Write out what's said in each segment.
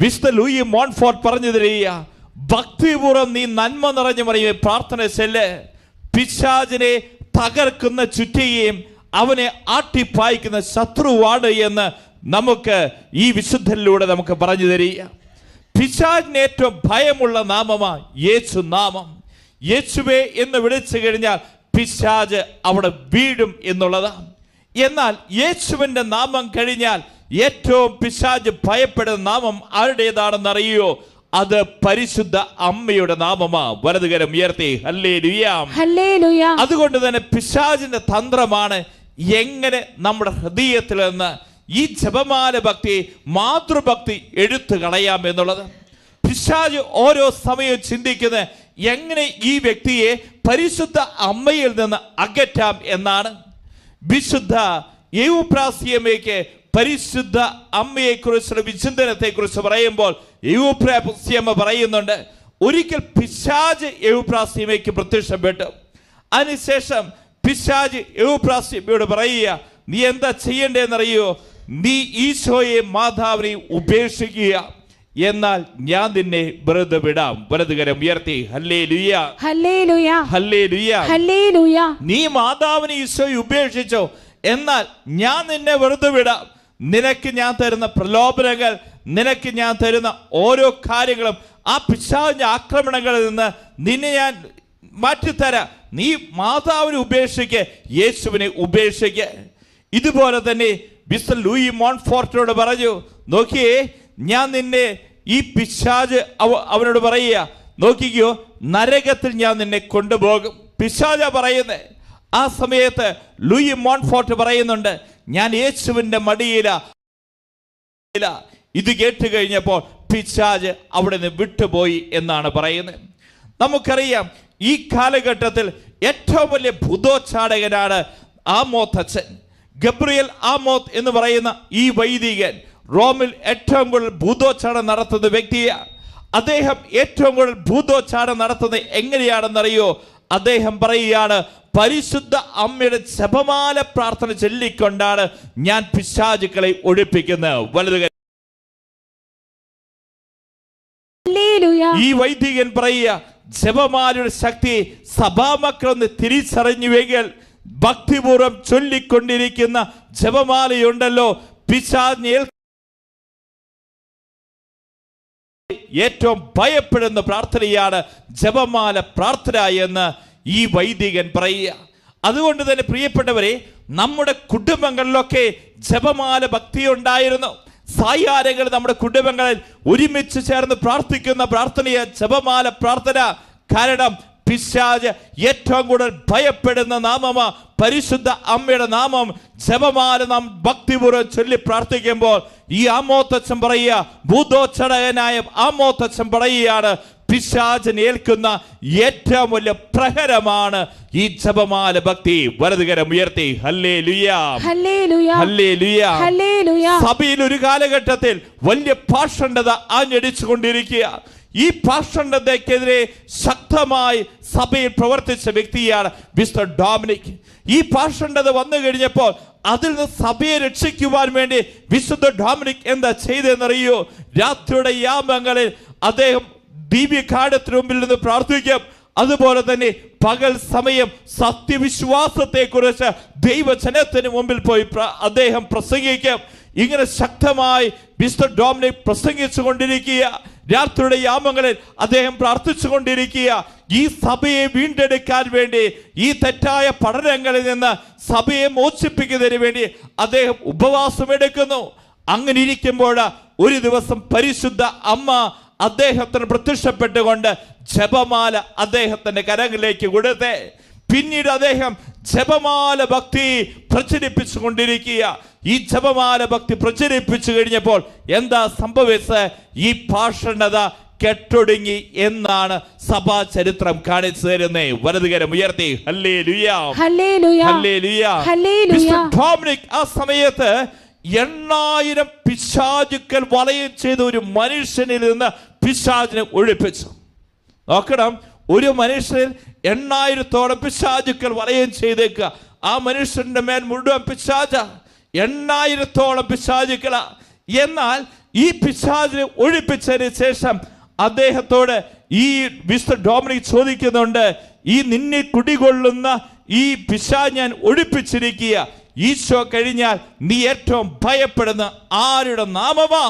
വിശുദ്ധ Louis Montfort പറഞ്ഞു തരിക, ഭക്തിപൂർവ്വം നീ നന്മ നിറഞ്ഞു പറയും പ്രാർത്ഥന ചെല്ല്, പിശാചിനെ തകർക്കുന്ന ചുറ്റികയും അവനെ ആട്ടിപ്പായിക്കുന്ന ശത്രുവാണ് എന്ന് നമുക്ക് ഈ വിശുദ്ധനിലൂടെ നമുക്ക് പറഞ്ഞു തരിക. പിശാചിന് ഏറ്റവും ഭയമുള്ള നാമമാണ് യേശു നാമം. യേശുവേ എന്ന് വിളിച്ചു കഴിഞ്ഞാൽ പിശാച് അവിടെ വീഴും എന്നുള്ളതാണ്. എന്നാൽ യേശുവിൻ്റെ നാമം കഴിഞ്ഞാൽ ഏറ്റവും പിശാച് ഭയപ്പെടുന്ന നാമം ആരുടേതാണെന്ന് അറിയോ? അത് പരിശുദ്ധ അമ്മയുടെ നാമമാ. വലതുകരം ഉയർത്തി ഹല്ലേലൂയ, ഹല്ലേലൂയ. അതുകൊണ്ട് തന്നെ പിശാചിന്റെ തന്ത്രമാണ് എങ്ങനെ നമ്മുടെ ഹൃദയത്തിൽ നിന്ന് ഈ ജപമാല ഭക്തി, മാതൃഭക്തി എടുത്തു കളയാം എന്നുള്ളത്. പിശാച് ഓരോ സമയവും ചിന്തിക്കുന്നത് എങ്ങനെ ഈ വ്യക്തിയെ പരിശുദ്ധ അമ്മയിൽ നിന്ന് അകറ്റാം എന്നാണ്. വിശുദ്ധ യൂഫ്രാസ്യമ്മയ്ക്ക് പരിശുദ്ധ അമ്മയെക്കുറിച്ചുള്ള വിചിന്തനത്തെക്കുറിച്ച് പറയുമ്പോൾ യൂഫ്രാസ്യമ്മ പറയുന്നുണ്ട്, ഒരിക്കൽ പിശാച് യൂഫ്രാസ്യമ്മയ്ക്ക് പ്രത്യക്ഷപ്പെട്ടു. അതിനുശേഷം പിശാച് യൂഫ്രാസ്യമ്മയോട് പറയുക, നീ എന്താ ചെയ്യേണ്ടതെന്നറിയോ? നീ ഈശോയെ മാതാവിനെ ഉപേക്ഷിക്കുക, എന്നാൽ ഞാൻ നിന്നെ വെറുതെ വിടാം. വലതുകരം ഉയർത്തി ഹല്ലേലൂയ, ഹല്ലേലൂയ, ഹല്ലേലൂയ, ഹല്ലേലൂയ. നീ മാതാവിനെ ഈശോയെ ഉപേക്ഷിച്ചോ, എന്നാൽ ഞാൻ നിന്നെ വെറുതെ വിടാം. നിനക്ക് ഞാൻ തരുന്ന പ്രലോഭനങ്ങൾ, നിനക്ക് ഞാൻ തരുന്ന ഓരോ കാര്യങ്ങളും, ആ പിശാചിന്റെ ആക്രമണങ്ങളിൽ നിന്ന് നിന്നെ ഞാൻ മാറ്റിത്തരാം. നീ മാതാവിനെ ഉപേക്ഷിക്ക്, യേശുവിനെ ഉപേക്ഷിക്ക്. ഇതുപോലെ തന്നെ വിശുദ്ധ ലൂയി മോൺഫോർട്ടിനോട് പറഞ്ഞു, നോക്കിയേ, ഞാൻ നിന്നെ ഈ പിശാച് അവനോട് പറയുക, നോക്കിക്കോ, നരകത്തിൽ ഞാൻ നിന്നെ കൊണ്ടുപോകും. പിശാച പറയുന്നേ. ആ സമയത്ത് ലൂയി മോൺഫോർട്ട് പറയുന്നുണ്ട്, ഞാൻ യേശുവിൻ്റെ മടിയില. ഇത് കേട്ട് കഴിഞ്ഞപ്പോൾ പിശാച് അവിടെ നിന്ന് വിട്ടുപോയി എന്നാണ് പറയുന്നത്. നമുക്കറിയാം, ഈ കാലഘട്ടത്തിൽ ഏറ്റവും വലിയ ഭൂതോച്ചാടകനാണ് ആമോത്ത് അച്ഛൻ. ഗബ്രിയേൽ ആമോത്ത് എന്ന് പറയുന്ന ഈ വൈദികൻ റോമിൽ ഏറ്റവും കൂടുതൽ ഭൂതോച്ചാടനം നടത്തുന്ന വ്യക്തിയാണ്. അദ്ദേഹം ഏറ്റവും കൂടുതൽ ഭൂതോച്ചാടനം നടത്തുന്നത് എങ്ങനെയാണെന്നറിയോ? അദ്ദേഹം പറയുകയാണ്, പരിശുദ്ധ അമ്മയുടെ ജപമാല പ്രാർത്ഥന ചൊല്ലിക്കൊണ്ടാണ് ഞാൻ പിശാചുക്കളെ ഒഴിപ്പിക്കുന്നത്. വലതുകരം. ഈ വൈദികൻ പറയുക, ജപമാലയുടെ ശക്തി സഭാമക്കളൊന്ന് തിരിച്ചറിഞ്ഞുവെങ്കിൽ ഭക്തിപൂർവ്വം ചൊല്ലിക്കൊണ്ടിരിക്കുന്ന ജപമാലയുണ്ടല്ലോ, പിശാചിനെ ഏറ്റവും ഭയപ്പെടുന്ന പ്രാർത്ഥനയാണ് ജപമാല പ്രാർത്ഥന എന്ന് ഈ വൈദികൻ പറയുക. അതുകൊണ്ട് തന്നെ പ്രിയപ്പെട്ടവരെ, നമ്മുടെ കുടുംബങ്ങളിലൊക്കെ ജപമാല ഭക്തി ഉണ്ടായിരുന്നു. സായാഹ്നങ്ങൾ നമ്മുടെ കുടുംബങ്ങളിൽ ഒരുമിച്ച് ചേർന്ന് പ്രാർത്ഥിക്കുന്ന പ്രാർത്ഥനയെ ജപമാല പ്രാർത്ഥന. കാരണം പിശാച് ഏറ്റവും കൂടുതൽ ഭയപ്പെടുന്ന നാമമാ പരിശുദ്ധ അമ്മയുടെ നാമം. ജപമാല നാം ഭക്തിപൂർവ്വം ചൊല്ലി പ്രാർത്ഥിക്കുമ്പോൾ ഈ ആമോത്തച്ഛൻ പറയുക, ഭൂതോച്ചടകനായ ആമോത്തച്ഛൻ പറയുകയാണ്, പിശാചിനെ ഏൽക്കുന്ന ഏറ്റവും വലിയ പ്രഹരമാണ് ഈ ജപമാല ഭക്തി. വലതുകരം ഉയർത്തി ഹല്ലേലൂയ, ഹല്ലേലൂയ, ഹല്ലേലൂയ, ഹല്ലേലൂയ. സഭയിൽ ഒരു കാലഘട്ടത്തിൽ വലിയ പാഷണ്ഡത ആഞ്ഞടിച്ചു കൊണ്ടിരിക്കുക. ഈ പാഷണ്ഡതയ്ക്കെതിരെ ശക്തമായി സഭയിൽ പ്രവർത്തിച്ച വ്യക്തിയാണ് മിസ്റ്റർ ഡൊമിനിക്. ഈ പാഷണ്ഡത വന്നു കഴിഞ്ഞപ്പോൾ അതിൽ നിന്ന് സഭയെ രക്ഷിക്കുവാൻ വേണ്ടി വിശുദ്ധ ഡൊമിനിക് എന്താ ചെയ്തതെന്നറിയോ? രാത്രിയുടെ യാമങ്ങളിൽ അദ്ദേഹം ദിവ്യകാഠത്തിന് മുമ്പിൽ നിന്ന് പ്രാർത്ഥിക്കും. അതുപോലെ തന്നെ പകൽ സമയം സത്യവിശ്വാസത്തെക്കുറിച്ച് ദൈവജനത്തിന് മുമ്പിൽ പോയി അദ്ദേഹം പ്രസംഗിക്കും. ഇങ്ങനെ ശക്തമായി മിസ്റ്റർ ഡൊമിനിക് പ്രസംഗിച്ചു കൊണ്ടിരിക്കുക. രാത്രിയുടെ യാമങ്ങളിൽ അദ്ദേഹം പ്രാർത്ഥിച്ചു കൊണ്ടിരിക്കുക. ഈ സഭയെ വീണ്ടെടുക്കാൻ വേണ്ടി, ഈ തെറ്റായ പഠനങ്ങളിൽ നിന്ന് സഭയെ മോചിപ്പിക്കുന്നതിന് വേണ്ടി അദ്ദേഹം ഉപവാസം എടുക്കുന്നു. അങ്ങനെ ഇരിക്കുമ്പോൾ ഒരു ദിവസം പരിശുദ്ധ അമ്മ അദ്ദേഹത്തിന് പ്രത്യക്ഷപ്പെട്ടുകൊണ്ട് ജപമാല അദ്ദേഹത്തിന്റെ കരങ്ങളിലേക്ക് കൊടുത്തേ. പിന്നീട് അദ്ദേഹം ജപമാല ഭക്തി പ്രചരിപ്പിച്ചു കൊണ്ടിരിക്കുക. ഈ ജപമാല ഭക്തി പ്രചരിപ്പിച്ചു കഴിഞ്ഞപ്പോൾ എന്താ സംഭവിച്ചത്? ഈ പാഷണ്ഡത കെട്ടൊടുങ്ങി എന്നാണ് സഭാ ചരിത്രം കാണിച്ചു തരുന്നത്. വലതുകരം ഉയർത്തി hallelujah, hallelujah, hallelujah, hallelujah. Dominic ആ സമയത്ത് 8000 പിശാചുക്കൾ വലയം ചെയ്ത ഒരു മനുഷ്യനിൽ നിന്ന് പിശാചിനെ ഒഴിപ്പിച്ചു. നോക്കണം, ഒരു മനുഷ്യനിൽ 8000-ഓളം പിശാചുക്കൾ വലയം ചെയ്തേക്കുക. ആ മനുഷ്യന്റെ മേൽ മുഴുവൻ പിശാച. 8000-ഓളം പിശാചുക്കള. എന്നാൽ ഈ പിശാചിനെ ഒഴിപ്പിച്ചതിന് ശേഷം അദ്ദേഹത്തോട് ഈ മിസ്റ്റർ ഡൊമിനിക് ചോദിക്കുന്നുണ്ട്, ഈ നിന്നെ കുടികൊള്ളുന്ന ഈ പിശാച് ഞാൻ ഒഴിപ്പിച്ചിരിക്കുക, ഈശോ കഴിഞ്ഞാൽ നീ ഏറ്റവും ഭയപ്പെടുന്ന ആരുടെ നാമമാ?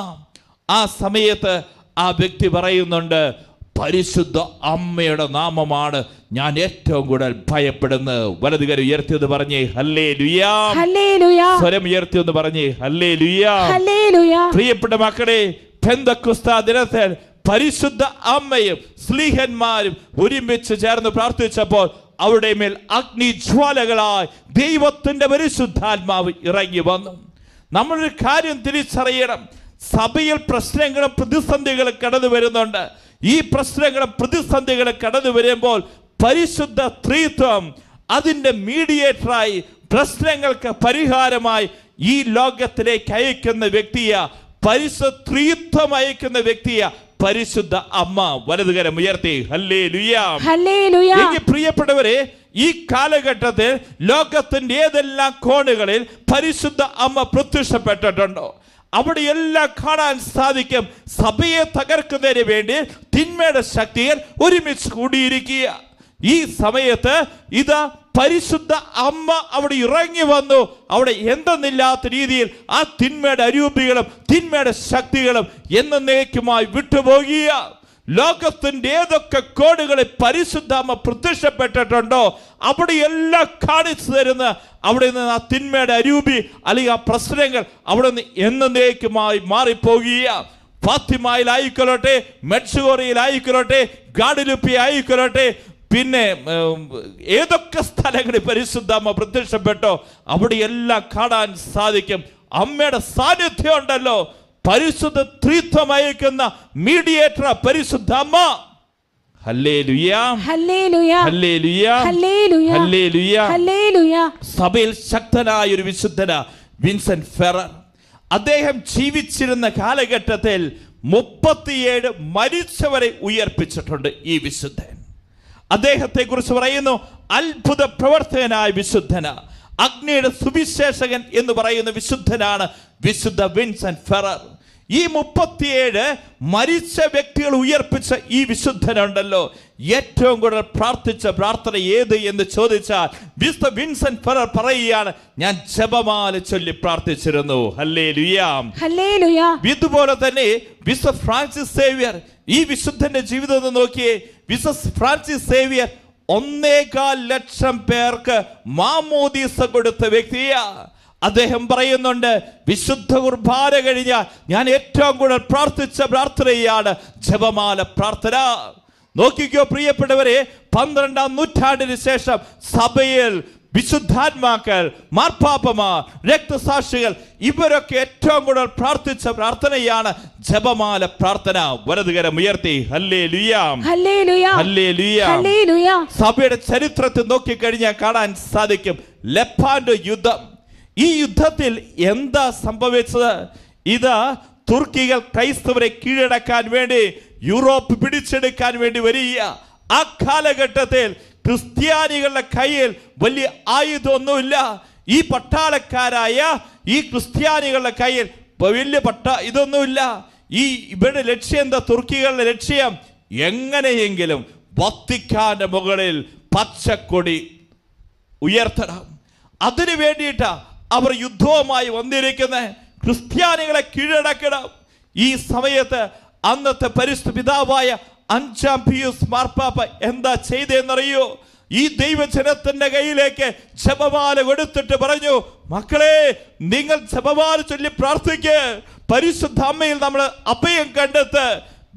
ആ സമയത്ത് ആ വ്യക്തി പറയുന്നുണ്ട്, പരിശുദ്ധ അമ്മയുടെ നാമമാണ് ഞാൻ ഏറ്റവും കൂടുതൽ ഭയപ്പെടുന്നത്. വലതുകരം ഉയർത്തിയെന്ന് പറഞ്ഞേ ഹല്ലേലൂയാ. സ്വരം ഉയർത്തിയെന്ന് പറഞ്ഞേ ഹല്ലേലൂയാ. പ്രിയപ്പെട്ട മക്കളെ, പെന്തക്കോസ്താ ദിനത്തിൽ പരിശുദ്ധ അമ്മയും സ്ലീഹന്മാരും ഒരുമിച്ച് ചേർന്ന് പ്രാർത്ഥിച്ചപ്പോൾ അവരുടെ മേൽ അഗ്നിജ്വാലകളായി ദൈവത്തിന്റെ പരിശുദ്ധാത്മാവ് ഇറങ്ങി വന്നു. നമ്മളൊരു കാര്യം തിരിച്ചറിയണം, സഭയിൽ പ്രശ്നങ്ങളും പ്രതിസന്ധികളും കടന്നു വരുന്നുണ്ട്. ഈ പ്രശ്നങ്ങളും പ്രതിസന്ധികളും കടന്നു വരുമ്പോൾ പരിശുദ്ധ ത്രിത്വം അതിൻ്റെ മീഡിയേറ്ററായി പ്രശ്നങ്ങൾക്ക് പരിഹാരമായി ഈ ലോകത്തിലേക്ക് അയക്കുന്ന വ്യക്തിയാ പരിശുദ്ധ ത്രിത്വം അയക്കുന്ന വ്യക്തിയാ പരിശുദ്ധ അമ്മ. വലതുകരം ഉയർത്തി ഹല്ലേലൂയാ. എനിക്ക് പ്രിയപ്പെട്ടവരെ, ഈ കാലഘട്ടത്തിൽ ലോകത്തിന്റെ ഏതെല്ലാം കോണുകളിൽ പരിശുദ്ധ അമ്മ പ്രത്യക്ഷപ്പെട്ടിട്ടുണ്ടോ അവിടെ എല്ലാം കാണാൻ സാധിക്കും. സഭയെ തകർക്കുന്നതിന് വേണ്ടി തിന്മയുടെ ശക്തികൾ ഒരുമിച്ച് കൂടിയിരിക്കുക. ഈ സമയത്ത് ഇതാ പരിശുദ്ധ അമ്മ അവിടെ ഇറങ്ങി വന്നു. അവിടെ എന്തെന്നില്ലാത്ത രീതിയിൽ ആ തിന്മയുടെ അരൂപികളും തിന്മയുടെ ശക്തികളും എന്നേക്കുമായി വിട്ടുപോകുക. ലോകത്തിന്റെ ഏതൊക്കെ കോണുകളിൽ പരിശുദ്ധ അമ്മ പ്രത്യക്ഷപ്പെട്ടിട്ടുണ്ടോ അവിടെ എല്ലാം കാണിച്ചു തരുന്ന അവിടെ നിന്ന് ആ തിന്മയുടെ അരൂപി അല്ലെങ്കിൽ ആ പ്രശ്നങ്ങൾ അവിടെ നിന്ന് എന്നേക്കുമായി മാറിപ്പോകുക. ഫാത്തിമയിലായിക്കൊള്ളട്ടെ, മെഡ്സുഗോറിയയിലായിക്കൊള്ളട്ടെ, ഗാഡിലുപ്പി ആയിക്കൊള്ളട്ടെ, പിന്നെ ഏതൊക്കെ സ്ഥലങ്ങളിൽ പരിശുദ്ധ അമ്മ പ്രത്യക്ഷപ്പെട്ടോ അവിടെയെല്ലാം കാണാൻ സാധിക്കും അമ്മയുടെ സാന്നിധ്യം ഉണ്ടല്ലോ. പരിശുദ്ധ ത്രിത്വം അയക്കുന്ന മീഡിയേറ്റർ പരിശുദ്ധ അമ്മ. ഹല്ലേലൂയാ, ഹല്ലേലൂയാ, ഹല്ലേലൂയാ, ഹല്ലേലൂയാ, ഹല്ലേലൂയാ. സഭയിൽ ശക്തനായ ഒരു വിശുദ്ധനാ വിൻസെന്റ് ഫെറർ. അദ്ദേഹം ജീവിച്ചിരുന്ന കാലഘട്ടത്തിൽ 37 മരിച്ചവരെ ഉയർപ്പിച്ചിട്ടുണ്ട് ഈ വിശുദ്ധൻ. അദ്ദേഹത്തെ കുറിച്ച് പറയുന്നു, അത്ഭുത പ്രവർത്തകനായ വിശുദ്ധന, അഗ്നിയുടെ സുവിശേഷകൻ എന്ന് പറയുന്ന വിശുദ്ധനാണ് വിശുദ്ധ വിൻസെന്റ് ഫെറർ. ഈ 37 മരിച്ച വ്യക്തികൾ ഉയർപ്പിച്ച ഈ വിശുദ്ധനുണ്ടല്ലോ, ഏറ്റവും കൂടുതൽ പ്രാർത്ഥിച്ച പ്രാർത്ഥന ഏത് എന്ന് ചോദിച്ചാൽ വിശുദ്ധ വിൻസെന്റ് ഫെറർ പറയുകയാണ്, ഞാൻ ജപമാല ചൊല്ലി പ്രാർത്ഥിച്ചിരുന്നു. ഹല്ലേലൂയാ, ഹല്ലേലൂയാ. ഇതുപോലെ തന്നെ വിശുദ്ധ ഫ്രാൻസിസ് സേവ്യർ, ഈ വിശുദ്ധന്റെ ജീവിതം നോക്കിയേ. വിശുദ്ധ ഫ്രാൻസിസ് സേവ്യർ 1.25 ലക്ഷം പേർക്ക് മാമോദീസ കൊടുത്ത വ്യക്തിയാ. അദ്ദേഹം പറയുന്നുണ്ട്, വിശുദ്ധ കുർബാന കഴിഞ്ഞാൽ ഞാൻ ഏറ്റവും കൂടുതൽ പ്രാർത്ഥിച്ച പ്രാർത്ഥനയാണ് ജപമാല പ്രാർത്ഥന. നോക്കിക്കോ പ്രിയപ്പെട്ടവരെ, 12-ാം നൂറ്റാണ്ടിന് ശേഷം സഭയിൽ വിശുദ്ധാത്മാക്കൾ, മാർപ്പാപ്പമാർ, രക്തസാക്ഷികൾ ഇവരൊക്കെ ഏറ്റവും കൂടുതൽ പ്രാർത്ഥിച്ച പ്രാർത്ഥനയാണ് ജപമാല പ്രാർത്ഥന. വലതുകരം ഉയർത്തി ഹല്ലേലൂയാ, ഹല്ലേലൂയാ, ഹല്ലേലൂയാ. സഭയുടെ ചരിത്രത്തിൽ നോക്കിക്കഴിഞ്ഞാൽ കാണാൻ സാധിക്കും ലെപ്പാൻഡോ യുദ്ധം. ഈ യുദ്ധത്തിൽ എന്താ സംഭവിച്ചത്? ഇതാ തുർക്കികൾ ക്രൈസ്തവരെ കീഴടക്കാൻ വേണ്ടി, യൂറോപ്പ് പിടിച്ചെടുക്കാൻ വേണ്ടി വരിക. ആ കാലഘട്ടത്തിൽ ക്രിസ്ത്യാനികളുടെ കയ്യിൽ വലിയ ആയുധമൊന്നുമില്ല. ഈ പട്ടാളക്കാരായ ഈ ക്രിസ്ത്യാനികളുടെ കയ്യിൽ വലിയ ഇതൊന്നുമില്ല. ഇവരുടെ ലക്ഷ്യം എന്താ? തുർക്കികളുടെ ലക്ഷ്യം എങ്ങനെയെങ്കിലും വത്തിക്കാന്റെ മുകളിൽ പച്ചക്കൊടി ഉയർത്തണം. അതിനു വേണ്ടിയിട്ടാ അവർ യുദ്ധവുമായി വന്നിരിക്കുന്നത്. ക്രിസ്ത്യാനികളെ കീഴടക്കണം. ഈ സമയത്ത് അന്നത്തെ പരിശുദ്ധ പിതാവായ 5-ാം പിയൂസ് മാർപ്പാപ്പ എന്താ ചെയ്തെന്നറിയോ? ഈ ദൈവജനത്തിന്റെ കയ്യിലേക്ക് ജപമാല കൊടുത്തിട്ട് പറഞ്ഞു, മക്കളെ നിങ്ങൾ ജപമാല ചൊല്ലി പ്രാർത്ഥിക്ക്, പരിശുദ്ധ അമ്മയിൽ നമ്മൾ അഭയം കണ്ടെത്ത്.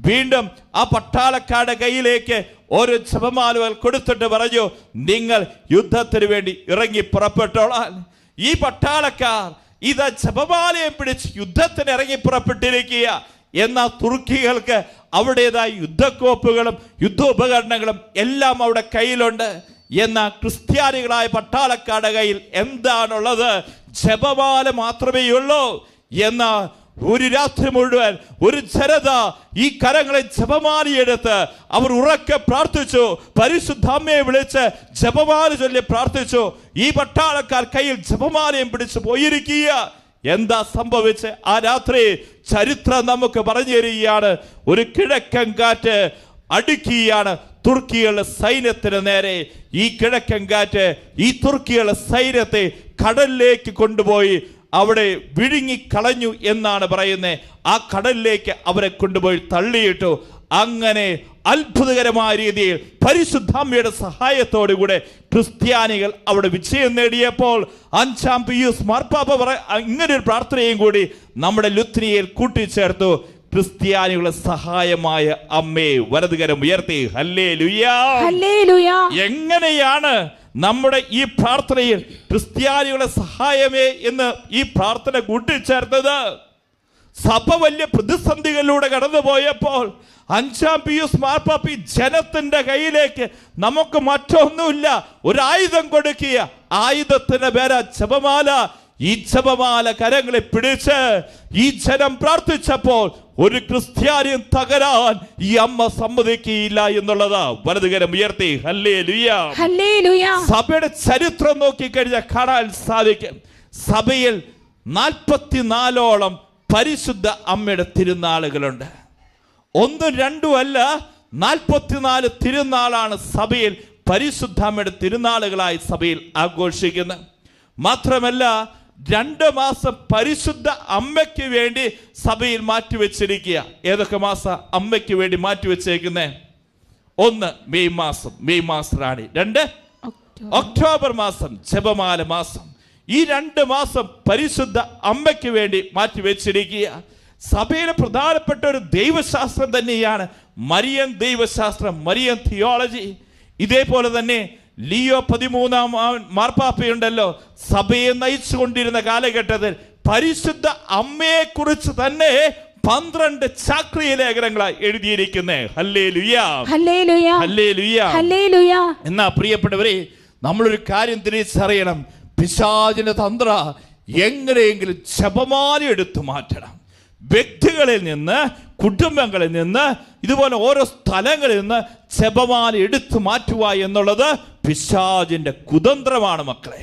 വീണ്ടും ആ പട്ടാളക്കാരുടെ കയ്യിലേക്ക് ഓരോ ജപമാലകൾ കൊടുത്തിട്ട് പറഞ്ഞു, നിങ്ങൾ യുദ്ധത്തിന് വേണ്ടി ഇറങ്ങി പുറപ്പെട്ടോളാൻ. ഈ പട്ടാളക്കാർ ഇത് ജപമാലയെ പിടിച്ച് യുദ്ധത്തിന് ഇറങ്ങി പുറപ്പെട്ടിരിക്കുക. എന്നാൽ തുർക്കികൾക്ക് അവിടേതായ യുദ്ധക്കോപ്പുകളും യുദ്ധോപകരണങ്ങളും എല്ലാം അവിടെ കയ്യിലുണ്ട്. എന്നാൽ ക്രിസ്ത്യാനികളായ പട്ടാളക്കാരുടെ കയ്യിൽ എന്താണുള്ളത്? ജപമാല മാത്രമേ ഉള്ളൂ. എന്നാൽ ഒരു രാത്രി മുഴുവൻ ഒരു ജനത ഈ കരങ്ങളെ ജപമാലയെടുത്ത് അവർ ഉറക്കെ പ്രാർത്ഥിച്ചു, പരിശുദ്ധ അമ്മയെ വിളിച്ച് ജപമാല ചൊല്ലി പ്രാർത്ഥിച്ചു. ഈ പട്ടാളക്കാർ കയ്യിൽ ജപമാലയും പിടിച്ചു പോയിരിക്കുക. എന്താ സംഭവിച്ച് ആ രാത്രി ചരിത്രം നമുക്ക് പറഞ്ഞു തരികയാണ്. ഒരു കിഴക്കൻ കാറ്റ് അടുക്കുകയാണ് തുർക്കികളുടെ സൈന്യത്തിന് നേരെ. ഈ കിഴക്കൻ കാറ്റ് ഈ തുർക്കികളുടെ സൈന്യത്തെ കടലിലേക്ക് കൊണ്ടുപോയി അവിടെ വിഴുങ്ങിക്കളഞ്ഞു എന്നാണ് പറയുന്നത്. ആ കടലിലേക്ക് അവരെ കൊണ്ടുപോയി തള്ളിയിട്ടു. അങ്ങനെ അത്ഭുതകരമായ രീതിയിൽ പരിശുദ്ധാമ്മയുടെ സഹായത്തോടുകൂടെ ക്രിസ്ത്യാനികൾ അവിടെ വിജയം നേടിയപ്പോൾ 5-ാം പിയൂസ് മാർപ്പാപ്പ ഇങ്ങനെ ഒരു പ്രാർത്ഥനയും കൂടി നമ്മുടെ ലുത്നിയയിൽ കൂട്ടിച്ചേർത്തു. ക്രിസ്ത്യാനികളുടെ സഹായമായ അമ്മേ വലതുകരം ഉയർത്തി ഹല്ലേലൂയാ. എങ്ങനെയാണ് നമ്മുടെ ഈ പ്രാർത്ഥനയിൽ ക്രിസ്ത്യാനികളുടെ സഹായമേ എന്ന് ഈ പ്രാർത്ഥന കൂട്ടിച്ചേർത്തത്? സഭ വലിയ പ്രതിസന്ധികളിലൂടെ കടന്നുപോയപ്പോൾ 5-ാം പിയൂസ് മാർപ്പാപ്പ ജനത്തിന്റെ കയ്യിലേക്ക് നമുക്ക് മറ്റൊന്നുമില്ല, ഒരായുധം കൊടുക്കുക. ആയുധത്തിന്റെ പേരാ ജപമാല. ഈ ജപമാല കരങ്ങളെ പിടിച്ച് ഈ ജനം പ്രാർത്ഥിച്ചപ്പോൾ ഒരു ക്രിസ്ത്യാനിയും തകരാൻ ഈ അമ്മ സമ്മതിക്കുകയില്ല എന്നുള്ളതാ. വലതുകരം ഉയർത്തി ഹല്ലേലൂയാ. സഭയുടെ ചരിത്രം നോക്കിക്കഴിഞ്ഞാൽ കാണാൻ സാധിക്കും. സഭയിൽ 44ഓളം പരിശുദ്ധ അമ്മയുടെ തിരുനാളുകളുണ്ട്. 1-2 അല്ല, 44 തിരുനാളാണ് സഭയിൽ പരിശുദ്ധ അമ്മയുടെ തിരുനാളുകളായി സഭയിൽ ആഘോഷിക്കുന്നത്. മാത്രമല്ല 2 മാസം പരിശുദ്ധ അമ്മയ്ക്ക് വേണ്ടി സഭയിൽ മാറ്റിവെച്ചിരിക്കുക. ഏതൊക്കെ മാസം അമ്മയ്ക്ക് വേണ്ടി മാറ്റിവെച്ചേക്കുന്നേ? 1 മെയ് മാസം, മെയ് മാസറാണി. 2 ഒക്ടോബർ മാസം, ജപമാല മാസം. ഈ 2 മാസം പരിശുദ്ധ അമ്മയ്ക്ക് വേണ്ടി മാറ്റിവെച്ചിരിക്കുക. സഭയിലെ പ്രധാനപ്പെട്ട ഒരു ദൈവശാസ്ത്രം തന്നെയാണ് മരിയൻ ദൈവശാസ്ത്രം, മരിയൻ തിയോളജി. ഇതേപോലെ തന്നെ ലിയോ 13-ാം മാർപ്പാപ്പയുണ്ടല്ലോ, സഭയെ നയിച്ചുകൊണ്ടിരുന്ന കാലഘട്ടത്തിൽ പരിശുദ്ധ അമ്മയെ കുറിച്ച് തന്നെ 12 ചാക്രിക ലേഖനങ്ങളായി എഴുതിയിരിക്കുന്നേ. ഹല്ലേലൂയാ, ഹല്ലേലൂയാ, ഹല്ലേലൂയാ, ഹല്ലേലൂയാ. എന്നാ പ്രിയപ്പെട്ടവരെ, നമ്മളൊരു കാര്യം തിരിച്ചറിയണം. പിശാചിന്റെ തന്ത്ര എങ്ങനെയെങ്കിലും ജപമാല എടുത്തു മാറ്റണം. വ്യക്തികളിൽ നിന്ന്, കുടുംബങ്ങളിൽ നിന്ന്, ഇതുപോലെ ഓരോ സ്ഥലങ്ങളിൽ നിന്ന് ജപമാല എടുത്തു മാറ്റുക എന്നുള്ളത് പിശാചിന്റെ കുതന്ത്രമാണ് മക്കളെ.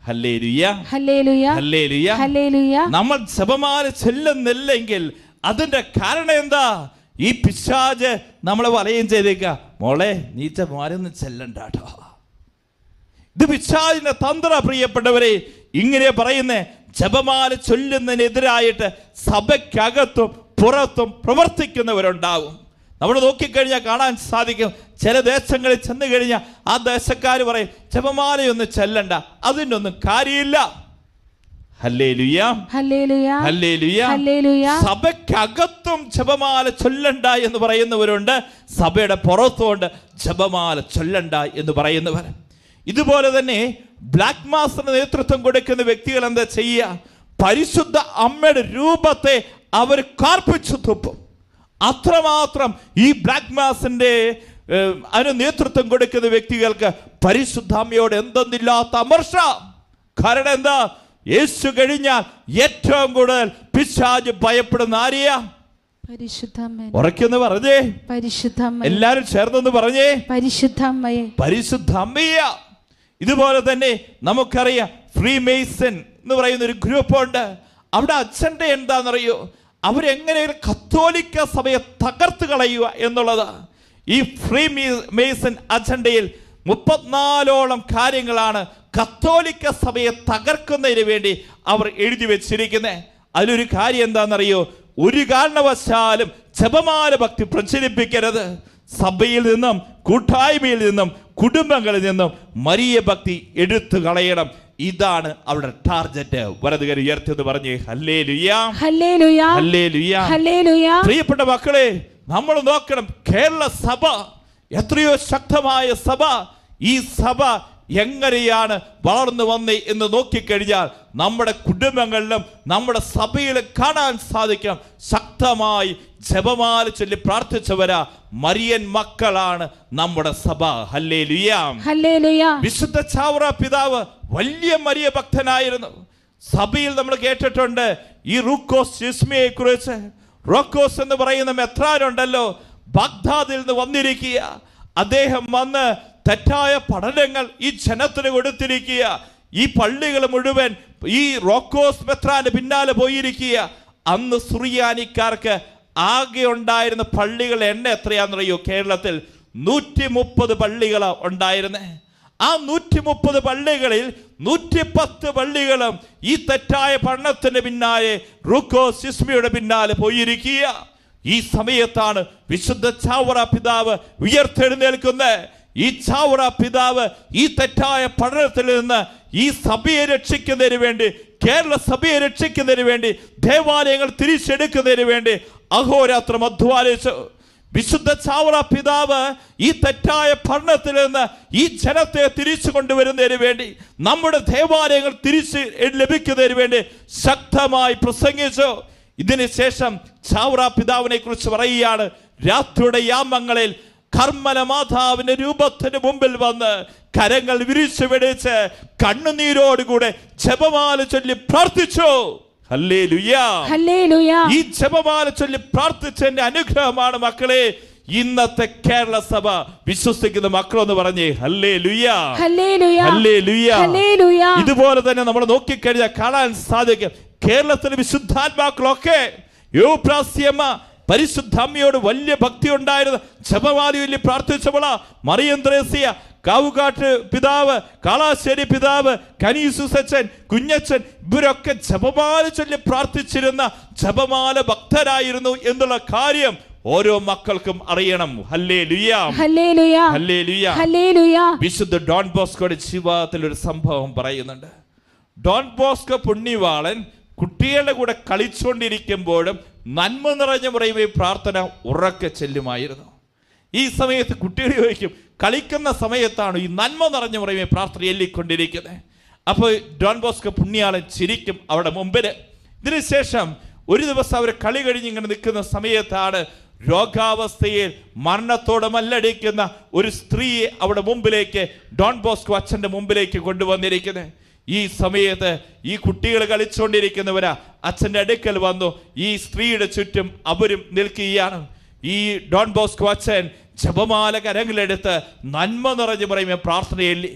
ഹല്ലേലൂയാ, ഹല്ലേലൂയാ, ഹല്ലേലൂയാ, ഹല്ലേലൂയാ. നമ്മൾ ജപമാല ചെല്ലുന്നില്ലെങ്കിൽ അതിന്റെ കാരണം എന്താ? ഈ പിശാച് നമ്മളെ വലയം ചെയ്തേക്കുക. മോളെ, നീ ജപമാലയൊന്നും ചെല്ലണ്ടാട്ടോ. ഇത് പിശാചിന്റെ തന്ത്ര. പ്രിയപ്പെട്ടവരെ, ഇങ്ങനെ പറയുന്നേ, ജപമാല ചൊല്ലുന്നതിനെതിരായിട്ട് സഭയ്ക്കകത്തും പുറത്തും പ്രവർത്തിക്കുന്നവരുണ്ടാവും. നമ്മൾ നോക്കിക്കഴിഞ്ഞാൽ കാണാൻ സാധിക്കും. ചില ദേശങ്ങളിൽ ചെന്ന് കഴിഞ്ഞാൽ ആ ദേശക്കാർ പറയും ജപമാലയൊന്നും ചെല്ലണ്ട, അതിൻ്റെ ഒന്നും കാര്യമില്ല. ഹല്ലേലൂയാ, ഹല്ലേലൂയാ, ഹല്ലേലൂയാ, ഹല്ലേലൂയാ. സഭയ്ക്കകത്തും ജപമാല ചൊല്ലണ്ട എന്ന് പറയുന്നവരുണ്ട്, സഭയുടെ പുറത്തുകൊണ്ട് ജപമാല ചൊല്ലണ്ട എന്ന് പറയുന്നവർ. ഇതുപോലെ തന്നെ ബ്ലാക്ക് മാസിന് നേതൃത്വം കൊടുക്കുന്ന വ്യക്തികൾ എന്താ ചെയ്യുക? പരിശുദ്ധ അമ്മയുടെ രൂപത്തെ അവർ കാർപ്പിച്ചു തുപ്പും. അത്രമാത്രം ഈ ബ്ലാക്ക് മാസിന്റെ അതിന് നേതൃത്വം കൊടുക്കുന്ന വ്യക്തികൾക്ക് പരിശുദ്ധ അമ്മയോട് എന്തെന്നില്ലാത്ത അമർഷ. കാരണം എന്താ? യേശു കഴിഞ്ഞാൽ ഏറ്റവും കൂടുതൽ പിശാച് ഭയപ്പെടുന്ന ആരെയാ? ഉറക്കെന്ന് പറഞ്ഞേ, എല്ലാരും ചേർന്നൊന്ന് പറഞ്ഞേ, പരിശുദ്ധ അമ്മയെ, പരിശുദ്ധ അമ്മയ. ഇതുപോലെ തന്നെ നമുക്കറിയാം ഫ്രീ മേസൺ എന്ന് പറയുന്ന ഒരു ഗ്രൂപ്പുണ്ട്. അവിടെ അച്ഛൻ്റെ എന്താണെന്നറിയോ? അവരെങ്ങനെ കത്തോലിക്ക സഭയെ തകർത്ത് കളയുക എന്നുള്ളതാ. ഈ ഫ്രീ മേസൺ അജണ്ടയിൽ 34ഓളം കാര്യങ്ങളാണ് കത്തോലിക്ക സഭയെ തകർക്കുന്നതിന് വേണ്ടി അവർ എഴുതി വെച്ചിരിക്കുന്നത്. അതിലൊരു കാര്യം എന്താണെന്നറിയോ? ഒരു കാരണവശാലും ജപമാല ഭക്തി പ്രചരിപ്പിക്കരുത്. സഭയിൽ നിന്നും, കൂട്ടായ്മയിൽ നിന്നും, കുടുംബങ്ങളിൽ നിന്നും മരിയ ഭക്തി എടുത്തു കളയണം. ഇതാണ് അവരുടെ ടാർഗറ്റ്. വലതുകരം ഉയർത്തിയെന്ന് പറഞ്ഞേ ഹല്ലേലൂയാ, ഹല്ലേലൂയാ, ഹല്ലേലൂയാ, ഹല്ലേലൂയാ. പ്രിയപ്പെട്ട മക്കളെ, നമ്മൾ നോക്കണം, കേരള സഭ എത്രയോ ശക്തമായ സഭ. ഈ സഭ എങ്ങനെയാണ് വളർന്നു വന്നേ എന്ന് നോക്കിക്കഴിഞ്ഞാൽ നമ്മുടെ കുടുംബങ്ങളിലും നമ്മുടെ സഭയിലും കാണാൻ സാധിക്കും. ശക്തമായി ജപമാല ചൊല്ലി പ്രാർത്ഥിച്ചവരാ മരിയൻ മക്കളാണ് നമ്മുടെ സഭ. ഹല്ലേലൂയാ, ഹല്ലേലൂയാ. വിശുദ്ധ ചാവറ പിതാവ് വലിയ മരിയ ഭക്തനായിരുന്നു. സഭയിൽ നമ്മൾ കേട്ടിട്ടുണ്ട് ഈ റൂക്കോസ് ജിസ്മിയെ കുറിച്ച്. റോക്കോസ് എന്ന് പറയുന്ന മെത്രാനുണ്ടല്ലോ, ബാഗ്ദാദിൽ നിന്ന് വന്നിരിക്കുക. അദ്ദേഹം വന്ന് തെറ്റായ പഠനങ്ങൾ ഈ ജനത്തിന് കൊടുത്തിരിക്കുക. ഈ പള്ളികൾ മുഴുവൻ ഈ റോക്കോസ് മെത്രാന്റെ പിന്നാലെ പോയിരിക്കുക. അന്ന് സുറിയാനിക്കാർക്ക് ആകെ ഉണ്ടായിരുന്ന പള്ളികൾ എണ്ണ എത്രയാണെന്നറിയോ? കേരളത്തിൽ 130 പള്ളികൾ ഉണ്ടായിരുന്നേ. ആ 130 പള്ളികളിൽ 110 പള്ളികളും ഈ തെറ്റായ പഠനത്തിന് പിന്നാലെ റൂക്കോസ് സിസ്മിയുടെ പിന്നാലെ പോയിരിക്കുക. ഈ സമയത്താണ് വിശുദ്ധ ചാവറ പിതാവ് ഉയർത്തെഴുന്നേൽക്കുന്നത്. ഈ ചാവറ പിതാവ് ഈ തെറ്റായ പഠനത്തിൽ നിന്ന് ഈ സഭയെ രക്ഷിക്കുന്നതിന് വേണ്ടി, കേരള സഭയെ രക്ഷിക്കുന്നതിന് വേണ്ടി, ദേവാലയങ്ങൾ തിരിച്ചെടുക്കുന്നതിന് വേണ്ടി അഹോരാത്രം അധ്വാനിച്ചു. വിശുദ്ധ ചാവറ പിതാവ് ഈ തെറ്റായ പഠനത്തിൽ നിന്ന് ഈ ജനത്തെ തിരിച്ചു കൊണ്ടുവരുന്നതിന് വേണ്ടി, നമ്മുടെ ദേവാലയങ്ങൾ തിരിച്ച് ലഭിക്കുന്നതിന് വേണ്ടി ശക്തമായി പ്രസംഗിച്ചു. ഇതിനുശേഷം ചാവറ പിതാവിനെ കുറിച്ച് പറയുകയാണ്, രാത്രിയുടെ യാമങ്ങളിൽ കർമ്മല മാതാവിന്റെ രൂപത്തിന് മുമ്പിൽ വന്ന് കരങ്ങൾ വിരിച്ചു പിടിച്ച് കണ്ണുനീരോടുകൂടെ ജപമാല ചൊല്ലി പ്രാർത്ഥിച്ചു. Hallelujah, hallelujah. ഈ ജപമാല ചൊല്ലി പ്രാർത്ഥിച്ചതിന്റെ അനുഗ്രഹമാണ് മക്കളെ ഇന്നത്തെ കേരള സഭ വിശ്വസിക്കുന്ന മക്കളെന്ന് പറഞ്ഞേ ഹല്ലേലൂയ, ഹല്ലേലൂയ, ഹല്ലേലൂയ, ഹല്ലേലൂയ. ഇതുപോലെ തന്നെ നമ്മൾ നോക്കിക്കഴിഞ്ഞാൽ കാണാൻ സാധിക്കും, കേരളത്തിലെ വിശുദ്ധാത്മാക്കളൊക്കെ യോപ്രാസ്യമ്മ പരിശുദ്ധ അമ്മയോട് വലിയ ഭക്തി ഉണ്ടായിരുന്നു. ജപമാല ചൊല്ലി പ്രാർത്ഥിച്ചപ്പോൾ മറിയം ത്രേസ്യ, കാവുകാട്ട് പിതാവ്, കാളാശ്ശേരി പിതാവ്, കനീസുസച്ചൻ, കുഞ്ഞച്ചൻ, ഇവരൊക്കെ ജപമാല ചൊല്ലി പ്രാർത്ഥിച്ചിരുന്ന ജപമാല ഭക്തരായിരുന്നു എന്നുള്ള കാര്യം ഓരോ മക്കൾക്കും അറിയണം. Hallelujah, hallelujah, hallelujah, hallelujah. വിശുദ്ധ ഡോൺ ബോസ്കോയുടെ ജീവിതത്തിൽ ഒരു സംഭവം പറയുന്നുണ്ട്. ഡോൺ ബോസ്കോ പുണ്യവാളൻ കുട്ടികളുടെ കൂടെ കളിച്ചുകൊണ്ടിരിക്കുമ്പോഴും നന്മ നിറഞ്ഞ മുറയുമേ പ്രാർത്ഥന ഉറക്കെ ചെല്ലുമായിരുന്നു. ഈ സമയത്ത് കുട്ടികൾ ചോദിക്കും, കളിക്കുന്ന സമയത്താണ് ഈ നന്മ നിറഞ്ഞ മുറയുമേ പ്രാർത്ഥന എല്ലിക്കൊണ്ടിരിക്കുന്നത്. അപ്പോൾ ഡോൺ ബോസ്കോ പുണ്യാളൻ ചിരിക്കും അവിടെ മുമ്പിൽ. ഇതിനുശേഷം ഒരു ദിവസം അവർ കളി കഴിഞ്ഞ് ഇങ്ങനെ നിൽക്കുന്ന സമയത്താണ് രോഗാവസ്ഥയിൽ മരണത്തോടെ മല്ലടിക്കുന്ന ഒരു സ്ത്രീയെ അവിടെ മുമ്പിലേക്ക് ഡോൺ ബോസ്കോ അച്ഛൻ്റെ മുമ്പിലേക്ക് കൊണ്ടുവന്നിരിക്കുന്നത്. ഈ സമയത്ത് ഈ കുട്ടികൾ കളിച്ചുകൊണ്ടിരിക്കുന്നവരാ അച്ഛൻ്റെ അടുക്കൽ വന്നു. ഈ സ്ത്രീയുടെ ചുറ്റും അവരും നിൽക്കുകയാണ്. ഈ ഡോൺ ബോസ്കോ അച്ഛൻ ജപമാല കരങ്ങളെടുത്ത് നന്മ നിറഞ്ഞു പറയുമ്പോൾ പ്രാർത്ഥനയില്ലേ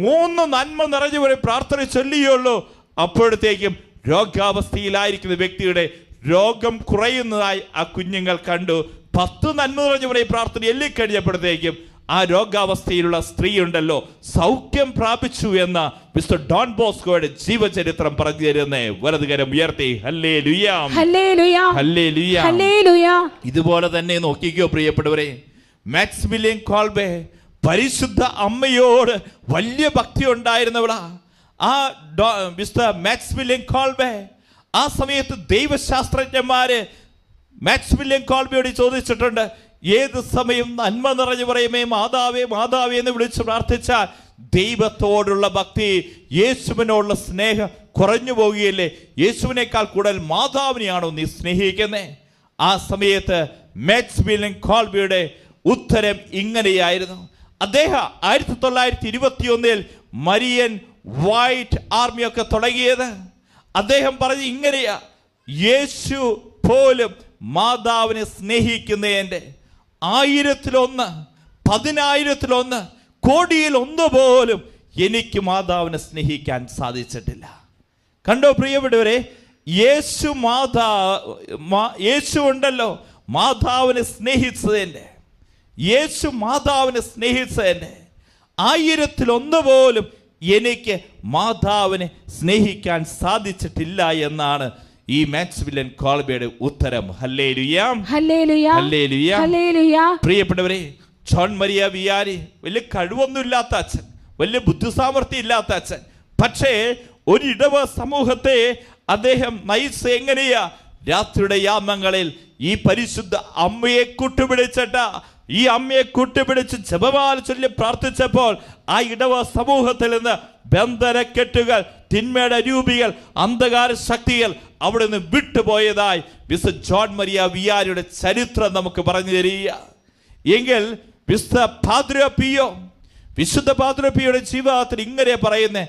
3 നന്മ നിറഞ്ഞു പറയും പ്രാർത്ഥന ചൊല്ലിയുള്ളൂ. അപ്പോഴത്തേക്കും രോഗാവസ്ഥയിലായിരിക്കുന്ന വ്യക്തിയുടെ രോഗം കുറയുന്നതായി ആ കുഞ്ഞുങ്ങൾ കണ്ടു. 10 നന്മ നിറഞ്ഞു പറയും പ്രാർത്ഥന എല്ലിക്കഴിഞ്ഞപ്പോഴത്തേക്കും ആ രോഗാവസ്ഥയിലുള്ള സ്ത്രീ ഉണ്ടല്ലോ സൗഖ്യം പ്രാപിച്ചു എന്ന മിസ്റ്റർ ഡോൺ ബോസ്കോയുടെ ജീവചരിത്രം പറഞ്ഞു തരുന്നേ. വലതുകരം ഉയർത്തി ഹല്ലേലൂയ, ഹല്ലേലൂയ, ഹല്ലേലൂയ, ഹല്ലേലൂയ. ഇതുപോലെ തന്നെ നോക്കിക്കോ പ്രിയപ്പെട്ടവരെ, മാക്സിമിലിയൻ കോൾബെ പരിശുദ്ധ അമ്മയോട് വലിയ ഭക്തി ഉണ്ടായിരുന്നവളാ. ആ മിസ്റ്റർ മാക്സിമിലിയൻ കോൾബെ ആ സമയത്ത് ദൈവശാസ്ത്രജ്ഞന്മാര് മാക്സിമിലിയൻ കോൾബെയോട് ചോദിച്ചിട്ടുണ്ട്, ഏത് സമയം നന്മ നിറഞ്ഞു പറയുമേ മാതാവേ മാതാവേ എന്ന് വിളിച്ച് പ്രാർത്ഥിച്ചാൽ ദൈവത്തോടുള്ള ഭക്തി, യേശുവിനോടുള്ള സ്നേഹം കുറഞ്ഞു പോവുകയില്ലേ? യേശുവിനേക്കാൾ കൂടുതൽ മാതാവിനെയാണോ നീ സ്നേഹിക്കുന്നേ? ആ സമയത്ത് മാക്സിമിലിയൻ കോൾബെയുടെ ഉത്തരം ഇങ്ങനെയായിരുന്നു. അദ്ദേഹം 1921 മരിയൻ വൈറ്റ് ആർമിയൊക്കെ തുടങ്ങിയത്. അദ്ദേഹം പറഞ്ഞു ഇങ്ങനെയാ, യേശു പോലും മാതാവിനെ സ്നേഹിക്കുന്നതിൻ്റെ 1000-1, 10,000-1, കോടിയിൽ 1 പോലും എനിക്ക് മാതാവിനെ സ്നേഹിക്കാൻ സാധിച്ചിട്ടില്ല. കണ്ടോ പ്രിയപ്പെട്ടവരെ, യേശു ഉണ്ടല്ലോ മാതാവിനെ സ്നേഹിച്ചതിൻ്റെ, യേശു മാതാവിനെ സ്നേഹിച്ചതിൻ്റെ 1000-1 പോലും എനിക്ക് മാതാവിനെ സ്നേഹിക്കാൻ സാധിച്ചിട്ടില്ല എന്നാണ് ഈ മാക്സിമിലിയൻ കോൾബെയുടെ ഉത്തരം. Hallelujah, hallelujah, hallelujah, hallelujah. പ്രിയപ്പെട്ടവരെ, ജോൺ മരിയ വിയാനി വലിയ കഴിവൊന്നും ഇല്ലാത്ത അച്ഛൻ, വലിയ ബുദ്ധിസാമർത്ഥ്യം ഇല്ലാത്ത അച്ഛൻ. പക്ഷേ ഒരു ഇടവ സമൂഹത്തെ അദ്ദേഹം നയിച്ച് എങ്ങനെയാ? രാത്രിയുടെ യാമങ്ങളിൽ ഈ പരിശുദ്ധ അമ്മയെ കൂട്ടുപിടിച്ചിട്ട് ഈ അമ്മയെ കൂട്ടുപിടിച്ച് ജപമാല ചൊല്ലി പ്രാർത്ഥിച്ചപ്പോൾ ആ ഇടവ സമൂഹത്തിൽ നിന്ന് ബന്ധനക്കെട്ടുകൾ, തിന്മയുടെ രൂപികൾ, അന്ധകാര ശക്തികൾ അവിടെ നിന്ന് വിട്ടുപോയതായി മിസ്റ്റർ ജോൺ മരിയ വിയാരിയുടെ ചരിത്രം നമുക്ക് പറഞ്ഞു തരിക. എങ്കിൽ വിശുദ്ധ പാദ്രി പിയോയുടെ ജീവിതത്തിൽ ഇങ്ങനെ പറയുന്നേ,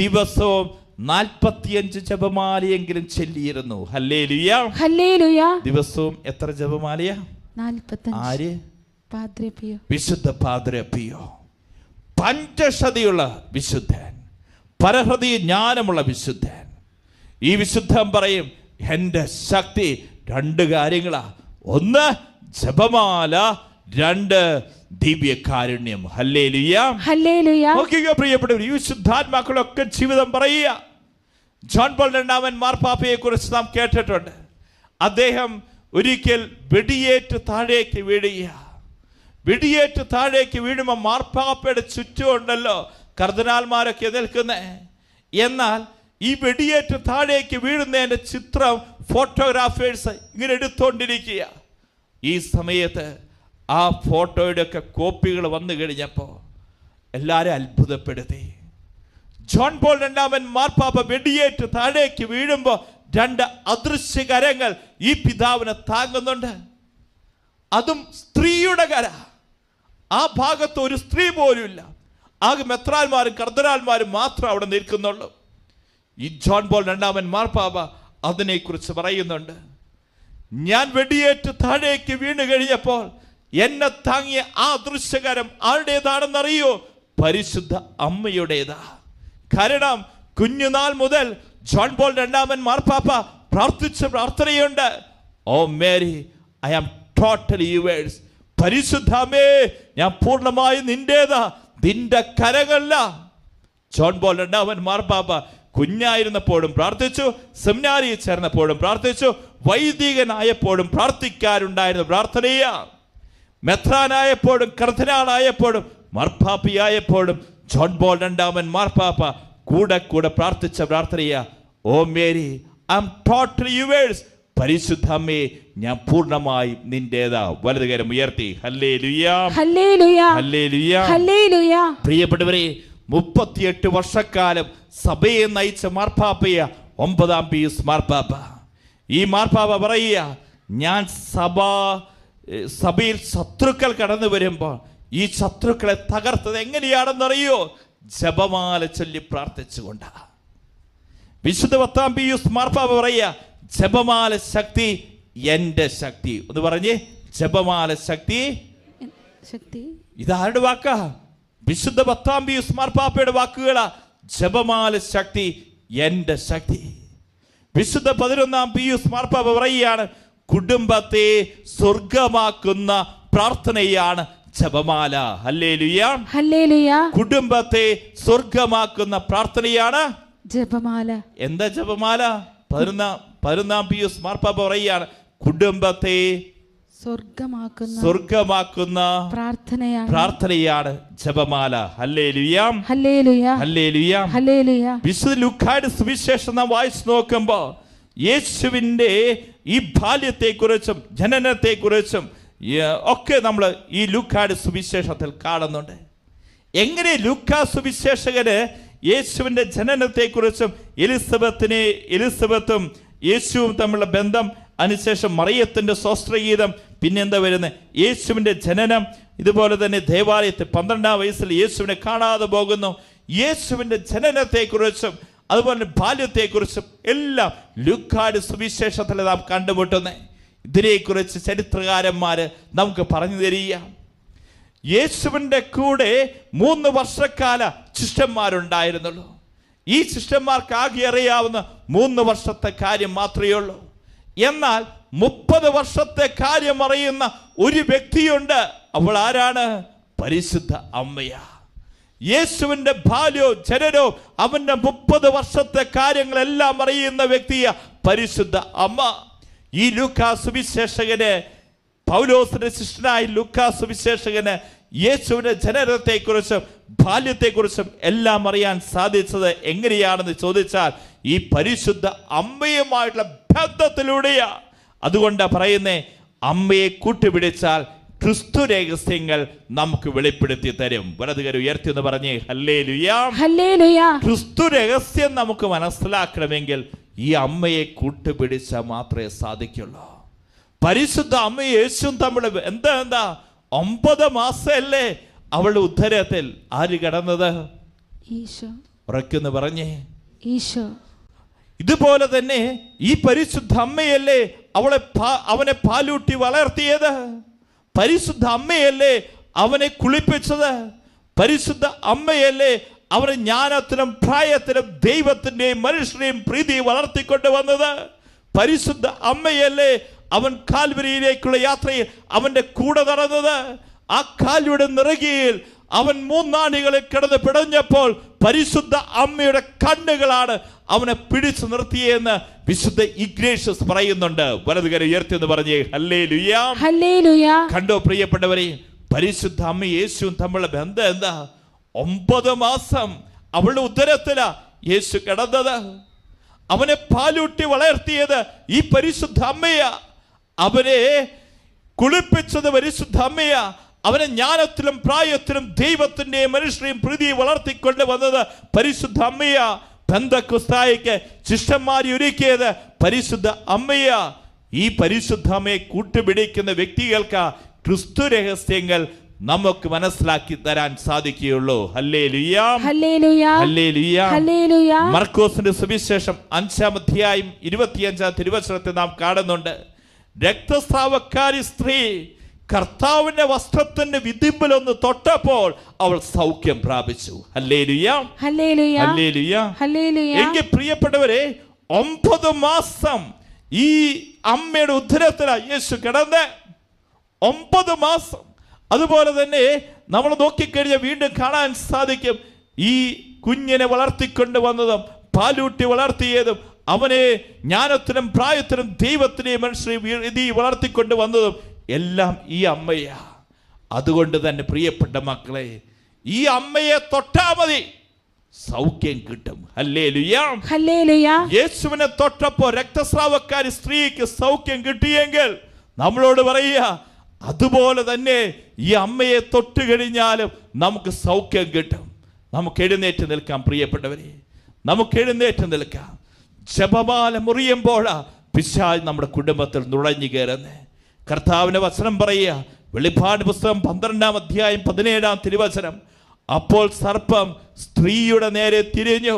ദിവസവും 45 ജപമാലയെങ്കിലും ചൊല്ലിയിരുന്നു. Hallelujah, hallelujah. ദിവസവും എത്ര ജപമാലയാ? 45. ആര്? പാദ്രി പിയോ, വിശുദ്ധ പാദ്രി പിയോ. പഞ്ചശതിയുള്ള വിശുദ്ധൻ, പരഹൃദയ ജ്ഞാനമുള്ള വിശുദ്ധൻ. ഈ വിശുദ്ധൻ പറയും, എൻ്റെ ശക്തി 2 കാര്യങ്ങളാ. 1 ജപമാല, 2 ദിവ്യകാരുണ്യം. Hallelujah, hallelujah. നോക്കുക പ്രിയപ്പെട്ടവർ, ഈ വിശുദ്ധാത്മാക്കളൊക്കെ ജീവിതം പറയുക. ജോൺ പോൾ രണ്ടാമൻ മാർപ്പാപ്പയെ കുറിച്ച് നാം കേട്ടിട്ടുണ്ട്. അദ്ദേഹം ഒരിക്കൽ വെടിയേറ്റ് താഴേക്ക് വീഴുക. വെടിയേറ്റ് താഴേക്ക് വീഴുമ്പോൾ മാർപ്പാപ്പയുടെ ചുറ്റുമുണ്ടല്ലോ കർദിനാൾമാരൊക്കെ നിൽക്കുന്നത്. എന്നാൽ ഈ വെടിയേറ്റ് താഴേക്ക് വീഴുന്നതിൻ്റെ ചിത്രം ഫോട്ടോഗ്രാഫേഴ്സ് ഇങ്ങനെ എടുത്തുകൊണ്ടിരിക്കുക. ഈ സമയത്ത് ആ ഫോട്ടോയുടെയൊക്കെ കോപ്പികൾ വന്നു കഴിഞ്ഞപ്പോൾ എല്ലാവരും അത്ഭുതപ്പെടുത്തി. ജോൺ പോൾ രണ്ടാമൻ മാർപ്പാപ്പ വെടിയേറ്റ് താഴേക്ക് വീഴുമ്പോൾ 2 അദൃശ്യ കരങ്ങൾ ഈ പിതാവിനെ താങ്ങുന്നുണ്ട്. അതും സ്ത്രീയുടെ കര. ആ ഭാഗത്ത് ഒരു സ്ത്രീ പോലും ഇല്ല. ആകെ മെത്രാന്മാരും കർദിനാൾമാരും മാത്രം അവിടെ നിൽക്കുന്നുള്ളൂ. ഈ ജോൺ പോൾ രണ്ടാമൻ മാർപ്പാപ്പ അതിനെക്കുറിച്ച് പറയുന്നുണ്ട്. ഞാൻ വെടിയേറ്റ് താഴേക്ക് വീണ് കഴിഞ്ഞപ്പോൾ എന്നെ താങ്ങിയ ആ ദൃശ്യകരം ആരുടേതാണെന്നറിയോ? പരിശുദ്ധ അമ്മയുടേതാ. കാരണം കുഞ്ഞുനാൾ മുതൽ ജോൺ പോൾ രണ്ടാമൻ മാർപ്പാപ്പ പ്രാർത്ഥിച്ച പ്രാർത്ഥനയുണ്ട്. O Mary, I am totally yours. പരിശുദ്ധമേ, ഞാൻ പൂർണ്ണമായി നിന്റേതാ, നിന്റെ കരങ്ങളല്ല. ജോൺ പോൾ രണ്ടാമൻ മാർപ്പാപ്പ കുഞ്ഞായിരുന്നപ്പോഴും പ്രാർത്ഥിച്ചു, സെമിനാരിയിൽ ചേർന്നപ്പോഴും പ്രാർത്ഥിച്ചു, വൈദികനായപ്പോഴും പ്രാർത്ഥിക്കാറുണ്ടായിരുന്ന പ്രാർത്ഥനയാ. മെത്രാനായപ്പോഴും കർദിനാളായപ്പോഴും മാർപ്പാപ്പയായപ്പോഴും ജോൺ പോൾ രണ്ടാമൻ മാർപ്പാപ്പ കൂടെ കൂടെ പ്രാർത്ഥിച്ച പ്രാർത്ഥനയാ. O Mary, I am totally yours. പരിശുദ്ധ അമ്മേ, ഞാൻ പൂർണ്ണമായി നിന്റേതാ. വലതുകരം ഉയർത്തി ഹല്ലേലൂയ, ഹല്ലേലൂയ, ഹല്ലേലൂയ, ഹല്ലേലൂയ. പ്രിയപ്പെട്ടവരെ, 38 വർഷക്കാലം സഭയെ നയിച്ച മാർപ്പാപ്പയ 9-ാം പീയൂസ് മാർപ്പാപ്പ. ഈ മാർപ്പാപ്പ പറയുക, ഞാൻ സഭയിൽ ശത്രുക്കൾ കടന്നു വരുമ്പോൾ ഈ ശത്രുക്കളെ തകർത്തത് എങ്ങനെയാണെന്നറിയോ? ജപമാല ചൊല്ലി പ്രാർത്ഥിച്ചുകൊണ്ടാ. വിശുദ്ധ 10-ാം പീയൂസ് മാർപ്പാപ്പ പറയുക, ജപമാല ശക്തി എൻ്റെ ശക്തി. ഒന്ന് പറഞ്ഞേ, ജപമാല ശക്തി. ഇതാരുടെ വാക്കാ? വിശുദ്ധ 10-ാം പീയൂസ് മാർപ്പാപ്പയുടെ വാക്കുകളാ. ജപമാല ശക്തി എൻ്റെ ശക്തി. വിശുദ്ധ 11-ാം പീയൂസ് മാർപ്പാപ്പ പറയുകയാണ്, കുടുംബത്തെ സ്വർഗമാക്കുന്ന പ്രാർത്ഥനയാണ് ജപമാല. Hallelujah, hallelujah. കുടുംബത്തെ സ്വർഗമാക്കുന്ന പ്രാർത്ഥനയാണ് ജപമാല. എന്താ ജപമാല? 11-ാം പീയൂസ് മാർപ്പാപ്പ പറയുകയാണ്, കുടുംബത്തെ സ്വർഗമാക്കുന്ന പ്രാർത്ഥനയാണ് ജപമാല. Hallelujah, hallelujah, hallelujah, hallelujah. വിശുദ്ധ ലൂക്കായുടെ സുവിശേഷം നാം വായിച്ചു നോക്കുമ്പോൾ യേശുവിൻ്റെ ഈ ബാല്യത്തെക്കുറിച്ചും ജനനത്തെക്കുറിച്ചും ഒക്കെ നമ്മൾ ഈ ലൂക്കായുടെ സുവിശേഷത്തിൽ കാണുന്നുണ്ട്. എങ്ങനെ ലൂക്കാ സുവിശേഷകന് യേശുവിൻ്റെ ജനനത്തെക്കുറിച്ചും എലിസബത്തും യേശുവും തമ്മിലുള്ള ബന്ധം, അതിനുശേഷം മറിയത്തിൻ്റെ സ്വസ്ത്രഗീതം, പിന്നെന്താ വരുന്നത് യേശുവിൻ്റെ ജനനം, ഇതുപോലെ തന്നെ ദേവാലയത്തിൽ 12-ാം വയസ്സിൽ യേശുവിനെ കാണാതെ പോകുന്നു. യേശുവിൻ്റെ ജനനത്തെക്കുറിച്ചും അതുപോലെ ബാല്യത്തെക്കുറിച്ചും എല്ലാം ലൂക്കായുടെ സുവിശേഷത്തിൽ നാം കണ്ടുമുട്ടുന്നത്. ഇതിനെക്കുറിച്ച് ചരിത്രകാരന്മാർ നമുക്ക് പറഞ്ഞു തരിക. യേശുവിൻ്റെ കൂടെ 3 വർഷക്കാല ശിഷ്യന്മാരുണ്ടായിരുന്നുള്ളൂ. ഈ ശിഷ്യന്മാർക്ക് ആകെ അറിയാവുന്ന 3 വർഷത്തെ കാര്യം മാത്രമേ ഉള്ളൂ. എന്നാൽ 30 വർഷത്തെ കാര്യം അറിയുന്ന ഒരു വ്യക്തിയുണ്ട്. അവൾ ആരാണ്? പരിശുദ്ധ അമ്മയാ. യേശുവിൻ്റെ ബാല്യവും ജനനവും അവൻ്റെ 30 വർഷത്തെ കാര്യങ്ങളെല്ലാം അറിയുന്ന വ്യക്തിയാ പരിശുദ്ധ അമ്മ. ഈ ലൂക്കാ സുവിശേഷകന്, പൗലോസിന്റെ ശിഷ്യനായ ലൂക്കാ സുവിശേഷകന് യേശുവിൻ്റെ ജനനത്തെക്കുറിച്ചും ബാല്യത്തെക്കുറിച്ചും എല്ലാം അറിയാൻ സാധിച്ചത് എങ്ങനെയാണെന്ന് ചോദിച്ചാൽ ഈ പരിശുദ്ധ അമ്മയുമായിട്ടുള്ള ബന്ധത്തിലൂടെയാ. അതുകൊണ്ടാ പറയുന്നേ, അമ്മയെ കൂട്ടുപിടിച്ചാൽ ക്രിസ്തു രഹസ്യങ്ങൾ നമുക്ക് വെളിപ്പെടുത്തി തരും. വലതുകരം ഉയർത്തി എന്ന് പറഞ്ഞേ ഹല്ലേലൂയ, ഹല്ലേലൂയ. ക്രിസ്തു രഹസ്യം നമുക്ക് മനസ്സിലാക്കണമെങ്കിൽ ഈ അമ്മയെ കൂട്ടുപിടിച്ചാൽ മാത്രമേ സാധിക്കുള്ളൂ. പരിശുദ്ധ അമ്മയും യേശുവും തമ്മിൽ എന്താ 9 മാസമല്ലേ അവളുടെ ഉദരത്തിൽ ആര് കിടന്നത്? ഈശോ. ഉറക്കെന്ന് പറഞ്ഞേ, ഈശോ. ഇതുപോലെ തന്നെ ഈ പരിശുദ്ധ അമ്മയല്ലേ അവനെ പാലൂട്ടി വളർത്തിയത്? പരിശുദ്ധ അമ്മയല്ലേ അവനെ കുളിപ്പിച്ചത്? പരിശുദ്ധ അമ്മയല്ലേ അവർ ജ്ഞാനത്തിലും പ്രായത്തിലും ദൈവത്തിന്റെയും മനുഷ്യരെയും പ്രീതി വളർത്തിക്കൊണ്ട് വന്നത്? പരിശുദ്ധ അമ്മയല്ലേ അവൻ കാൽവരിയിലേക്കുള്ള യാത്രയിൽ അവന്റെ കൂടെ നടന്നത്? ആ കാൽവരിയുടെ നിറകിയിൽ അവൻ 3 നാഴികളിൽ കിടന്ന് പിടഞ്ഞപ്പോൾ പരിശുദ്ധ അമ്മയുടെ കണ്ണുകളാണ് അവനെ പിടിച്ചു നിർത്തിയെന്ന് വിശുദ്ധ ഇഗ്നേഷ്യസ് പറയുന്നുണ്ട്. വലതുകരം ഉയർത്തി എന്ന് പറഞ്ഞേ ഹല്ലേലൂയ, ഹല്ലേലൂയ. കണ്ടോ പ്രിയപ്പെട്ടവരെ, പരിശുദ്ധ അമ്മ യേശുവും തമ്മിലുള്ള ബന്ധം എന്താ? 9 മാസം അവളുടെ ഉദരത്തിലാ യേശു കിടന്നത്. അവനെ പാലൂട്ടി വളർത്തിയത് ഈ പരിശുദ്ധ അമ്മയാ. അവനെ കുളിപ്പിച്ചത് പരിശുദ്ധ അമ്മയാ. അവനെ ജ്ഞാനത്തിലും പ്രായത്തിലും ദൈവത്തിന്റെയും മനുഷ്യരെയും പ്രീതി വളർത്തിക്കൊണ്ട് വന്നത് പരിശുദ്ധ അമ്മയാ. പെന്തക്കോസ്തായിക്ക് ശിഷ്യന്മാരെ ഒരുക്കിയത് പരിശുദ്ധ അമ്മയാ. ഈ പരിശുദ്ധ അമ്മയെ കൂട്ടുപിടിക്കുന്ന വ്യക്തികൾക്ക് ക്രിസ്തു രഹസ്യങ്ങൾ നമുക്ക് മനസ്സിലാക്കി തരാൻ സാധിക്കുകയുള്ളൂ. Hallelujah, hallelujah, hallelujah, hallelujah. മർക്കോസിന്റെ സുവിശേഷം 5-ാം അധ്യായം 25-ാം തിരുവചനത്തിൽ നാം കാണുന്നുണ്ട്, രക്തസ്രാവക്കാരി സ്ത്രീ കർത്താവിന്റെ വസ്ത്രത്തിന്റെ വിതിമ്പിലൊന്ന് തൊട്ടപ്പോൾ അവൾ സൗഖ്യം പ്രാപിച്ചു. Hallelujah, hallelujah, hallelujah, hallelujah. എങ്കിൽ പ്രിയപ്പെട്ടവരെ, 9 മാസം ഈ അമ്മയുടെ ഉദരത്തിലാ യേശു കിടന്ന്. 9 മാസം. അതുപോലെ തന്നെ നമ്മൾ നോക്കിക്കഴിഞ്ഞാൽ വീണ്ടും കാണാൻ സാധിക്കും, ഈ കുഞ്ഞിനെ വളർത്തിക്കൊണ്ട് വന്നതും പാലൂട്ടി വളർത്തിയതും അവനെ ജ്ഞാനത്തിനും പ്രായത്തിനും ദൈവത്തിനെയും മനുഷ്യരെയും വളർത്തിക്കൊണ്ട് വന്നതും എല്ലാം ഈ അമ്മയാ. അതുകൊണ്ട് തന്നെ പ്രിയപ്പെട്ട മക്കളെ, ഈ അമ്മയെ തൊട്ടാ മതി, സൗഖ്യം കിട്ടും. Hallelujah, hallelujah. യേശുവിനെ തൊട്ടപ്പോ രക്തസ്രാവക്കാരി സ്ത്രീക്ക് സൗഖ്യം കിട്ടിയെങ്കിൽ നമ്മളോട് പറയുക, അതുപോലെ തന്നെ ഈ അമ്മയെ തൊട്ട് കഴിഞ്ഞാലും നമുക്ക് സൗഖ്യം കിട്ടും. നമുക്ക് എഴുന്നേറ്റ് നിൽക്കാം പ്രിയപ്പെട്ടവരെ, നമുക്ക് എഴുന്നേറ്റ് നിൽക്കാം. ജപമാല മുറിയുമ്പോഴാ പിശാച് നമ്മുടെ കുടുംബത്തിൽ നുഴഞ്ഞു കയറുന്നത്. കർത്താവിന്റെ വചനം പറയുക, വെളിപ്പാട് പുസ്തകം 12-ാം അധ്യായം 17-ാം തിരുവചനം, അപ്പോൾ സർപ്പം സ്ത്രീയുടെ നേരെ തിരിഞ്ഞു,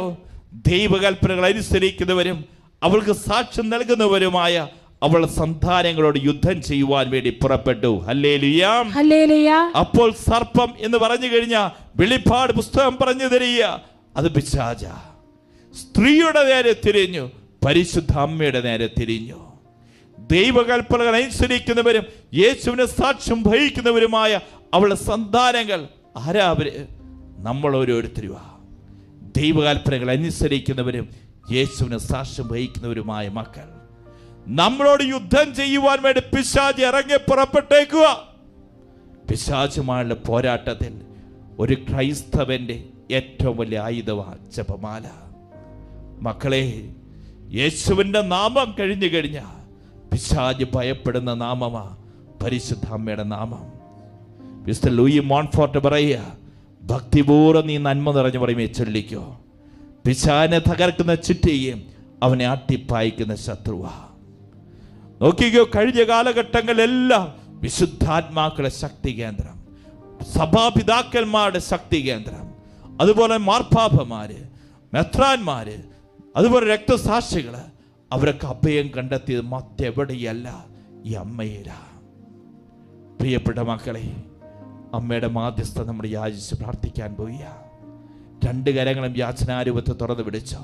ദൈവകൽപ്പനകൾ അനുസരിക്കുന്നവരും അവൾക്ക് സാക്ഷ്യം നൽകുന്നവരുമായ അവളുടെ സന്താനങ്ങളോട് യുദ്ധം ചെയ്യുവാൻ വേണ്ടി പുറപ്പെട്ടു. Hallelujah, hallelujah. അപ്പോൾ സർപ്പം എന്ന് പറഞ്ഞു കഴിഞ്ഞാൽ വെളിപ്പാട് പുസ്തകം പറഞ്ഞു തരിക, അത് പിശാച. സ്ത്രീയുടെ നേരെ തിരിഞ്ഞു, പരിശുദ്ധ അമ്മയുടെ നേരെ തിരിഞ്ഞു. ദൈവകൽപ്പനകൾ അനുസരിക്കുന്നവരും യേശുവിനെ സാക്ഷ്യം വഹിക്കുന്നവരുമായ അവളുടെ സന്താനങ്ങൾ ആരാ? അവര് നമ്മൾ ഓരോരുത്തരുവാ. ദൈവകൽപ്പനകൾ അനുസരിക്കുന്നവരും യേശുവിനെ സാക്ഷ്യം വഹിക്കുന്നവരുമായ മക്കൾ. നമ്മളോട് യുദ്ധം ചെയ്യുവാൻ വേണ്ടി പിശാച് ഇറങ്ങി പുറപ്പെട്ടേക്കുക. പിശാചുമായുള്ള പോരാട്ടത്തിൽ ഒരു ക്രൈസ്തവന്റെ ഏറ്റവും വലിയ ആയുധമാണ് ജപമാല. മക്കളെ, യേശുവിന്റെ നാമം കഴിഞ്ഞു കഴിഞ്ഞാൽ പിശാച് ഭയപ്പെടുന്ന നാമമാ പരിശുദ്ധ അമ്മയുടെ നാമം. മിസ്റ്റർ ലൂയി മോൺഫോർട്ട് പറയുക, ഭക്തിപൂർവ്വം നീ നന്മ നിറഞ്ഞു പറയുമേ ചൊല്ലിക്കോ, പിശാചിനെ തകർക്കുന്ന ചുറ്റിയും അവനെ ആട്ടിപ്പായിക്കുന്ന ശത്രുവാ. നോക്കിക്കോ, കഴിഞ്ഞ കാലഘട്ടങ്ങളിലെല്ലാം വിശുദ്ധാത്മാക്കളുടെ ശക്തി കേന്ദ്രം, സഭാപിതാക്കന്മാരുടെ ശക്തി കേന്ദ്രം, അതുപോലെ മാർപ്പാപ്പമാര്, മെത്രാന്മാര്, അതുപോലെ രക്തസാക്ഷികള്, അവരൊക്കെ അഭയം കണ്ടെത്തിയത് മറ്റെവിടെയല്ല, ഈ അമ്മയിലാ. പ്രിയപ്പെട്ട മക്കളെ, അമ്മയുടെ മാധ്യസ്ഥ നമ്മൾ യാചിച്ച് പ്രാർത്ഥിക്കാൻ പോയ 2 കരങ്ങളും യാചനാരൂപത്തെ തുറന്നു പിടിച്ചോ.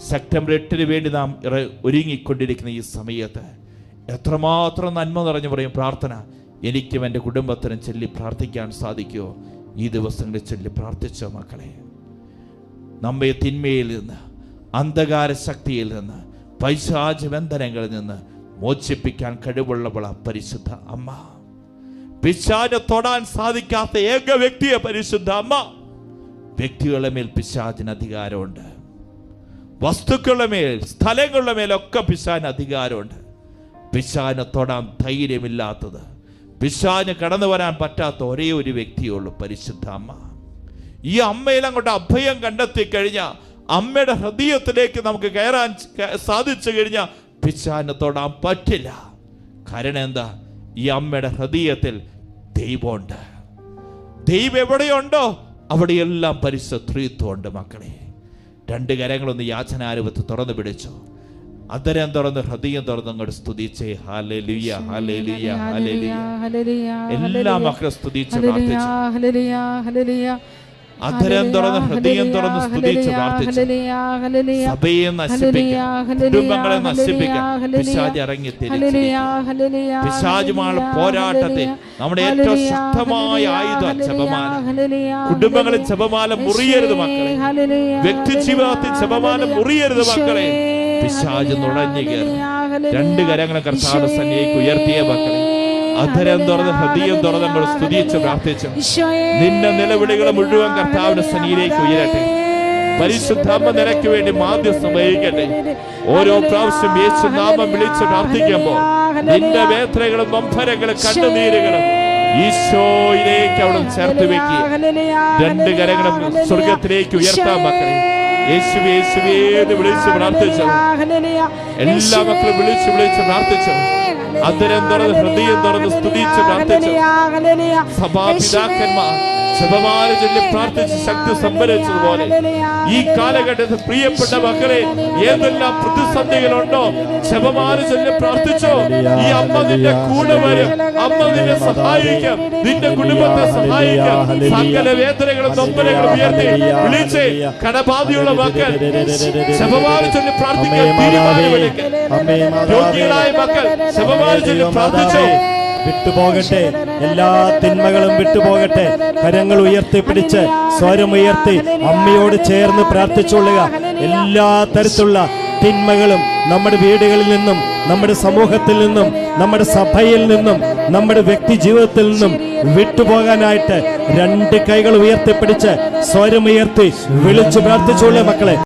സെപ്റ്റംബർ 8-ന് വേണ്ടി നാം ഒരുങ്ങിക്കൊണ്ടിരിക്കുന്ന ഈ സമയത്ത് എത്രമാത്രം നന്മ നിറഞ്ഞു പറയും പ്രാർത്ഥന എനിക്കും എൻ്റെ കുടുംബത്തിനും ചൊല്ലി പ്രാർത്ഥിക്കാൻ സാധിക്കുമോ? ഈ ദിവസങ്ങളിൽ ചൊല്ലി പ്രാർത്ഥിച്ചോ മക്കളെ. നമ്മെ തിന്മയിൽ നിന്ന്, അന്ധകാര ശക്തിയിൽ നിന്ന്, പൈശാച ബന്ധനങ്ങളിൽ നിന്ന് മോചിപ്പിക്കാൻ കഴിവുള്ളവള പരിശുദ്ധ അമ്മ. പിശാചിനെ തൊടാൻ സാധിക്കാത്ത ഏക വ്യക്തിയെ പരിശുദ്ധ അമ്മ. വ്യക്തികളുടെ മേൽ പിശാചിന് അധികാരമുണ്ട്, വസ്തുക്കളുടെ മേൽ, സ്ഥലങ്ങളുടെ മേലൊക്കെ പിശാചിന് അധികാരമുണ്ട്. പിശാചിനെ തൊടാൻ ധൈര്യമില്ലാത്തത്, പിശാചിന് കടന്നു വരാൻ പറ്റാത്ത ഒരേ ഒരു വ്യക്തിയുള്ളൂ, പരിശുദ്ധ അമ്മ. ഈ അമ്മയിൽ അങ്ങോട്ട് അഭയം കണ്ടെത്തി കഴിഞ്ഞാൽ, അമ്മയുടെ ഹൃദയത്തിലേക്ക് നമുക്ക് കയറാൻ സാധിച്ചു കഴിഞ്ഞാൽ പിശാചിനെ തൊടാൻ പറ്റില്ല. കാരണം എന്താ? ഈ അമ്മയുടെ ഹൃദയത്തിൽ ദൈവമുണ്ട്. ദൈവം എവിടെയുണ്ടോ അവിടെയെല്ലാം പരിശുദ്ധത്വമുണ്ട്. മക്കളെ, 2 കരങ്ങളൊന്ന് യാചനാരൂപത്ത് തുറന്നു പിടിച്ചോ. അധരം തുറന്ന് ഹൃദയം തുറന്ന് അങ്ങോട്ട് സ്തുതിച്ചേ. Hallelujah, hallelujah, hallelujah. എല്ലാ മക്കളും സ്തുതിച്ച് പ്രാർത്ഥിച്ചു. അധരം തുറന്ന് ഹൃദയം തുറന്ന് സ്തുതിച്ച് പ്രാർത്ഥിച്ചു. സഭയെ നശിപ്പിക്കാൻ, കുടുംബങ്ങളെ നശിപ്പിക്കാൻ പിശാച് ഇറങ്ങി തിരിച്ചിരിക്കുന്നു. പിശാചുമായുള്ള പോരാട്ടത്തെ നമ്മുടെ ഏറ്റവും ശക്തമായ ആയുധം ജപമാല. കുടുംബങ്ങളിൽ ജപമാല മുറിയരുത് മക്കളെ. വ്യക്തി ജീവിതത്തിൽ ജപമാല മുറിയരുത് മക്കളെ. പിശാച് നുഴഞ്ഞു കയറി. രണ്ട് കരങ്ങളും കർത്താവിന്റെ സന്നിധിയിലേക്ക് ഉയർത്തിയ മക്കളെ, അധരം തുറന്ന് ഹൃദയം തുറന്ന് നമ്മൾ സ്തുതിച്ച് പ്രാർത്ഥിച്ചു. നിന്റെ നിലവിളികൾ മുഴുവൻ കർത്താവിന്റെ സന്നിധിയിലേക്ക് ഉയരട്ടെ. പരിശുദ്ധാത്മ നിനക്ക് വേണ്ടി മാധ്യസ്ഥം വഹിക്കട്ടെ. ഓരോ പ്രാവശ്യം യേശു നാമം വിളിച്ച് പ്രാർത്ഥിക്കുമ്പോൾ നിന്റെ വേദനകളും നൊമ്പരങ്ങളും കണ്ണുനീരുകളും ഈശോയിലേക്ക് അവിടെ ചേർത്ത് വെക്കുക. രണ്ട് കരങ്ങളും സ്വർഗത്തിലേക്ക് ഉയർത്താൻ മക്കളെ. യേശുവേ യേശുവേ എന്ന് വിളിച്ച് പ്രാർത്ഥിച്ചു. എല്ലാ മക്കളും വിളിച്ച് പ്രാർത്ഥിച്ചു. അധരം തുറന്ന് ഹൃദയം തുറന്ന് സ്തുതിച്ച് പ്രാർത്ഥിച്ചു. സഭാപിതാക്കന്മാർ ജപമാല ചൊല്ലി പ്രാർത്ഥിച്ച് ശക്തി സംഭരിച്ചതുപോലെ ഈ കാലഘട്ടത്തിൽ പ്രിയപ്പെട്ട മക്കളെ, ഏതെല്ലാം പ്രതിസന്ധികളുണ്ടോ ജപമാല ചൊല്ലി പ്രാർത്ഥിച്ചോ. ഈ അമ്മ നിന്റെ കൂടെ വരും. അമ്മ നിന്നെ സഹായിക്കാം, നിന്റെ കുടുംബത്തെ സഹായിക്കാം. സകല വേദനകളും നൊമ്പരങ്ങളും ഉയർത്തി വിളിച്ച് കടബാധയുള്ള മക്കൾ ജപമാല ചൊല്ലി പ്രാർത്ഥിക്കാൻ തീരുമാനമെടുക്കുക. രോഗികളായ മക്കൾ ജപമാല ചൊല്ലി പ്രാർത്ഥിച്ചോ. വിട്ടുപോകട്ടെ, എല്ലാ തിന്മകളും വിട്ടുപോകട്ടെ. കരങ്ങൾ ഉയർത്തിപ്പിടിച്ച് സ്വരമുയർത്തി അമ്മയോട് ചേർന്ന് പ്രാർത്ഥിച്ചുകൊള്ളുക. എല്ലാ തരത്തിലുള്ള തിന്മകളും നമ്മുടെ വീടുകളിൽ നിന്നും, നമ്മുടെ സമൂഹത്തിൽ നിന്നും, നമ്മുടെ സഭയിൽ നിന്നും, നമ്മുടെ വ്യക്തി ജീവിതത്തിൽ നിന്നും വിട്ടുപോകാനായിട്ട് രണ്ട് കൈകൾ ഉയർത്തിപ്പിടിച്ച് സ്വരമുയർത്തി വിളിച്ചു പ്രാർത്ഥിച്ചുകൊള്ളുക മക്കളെ.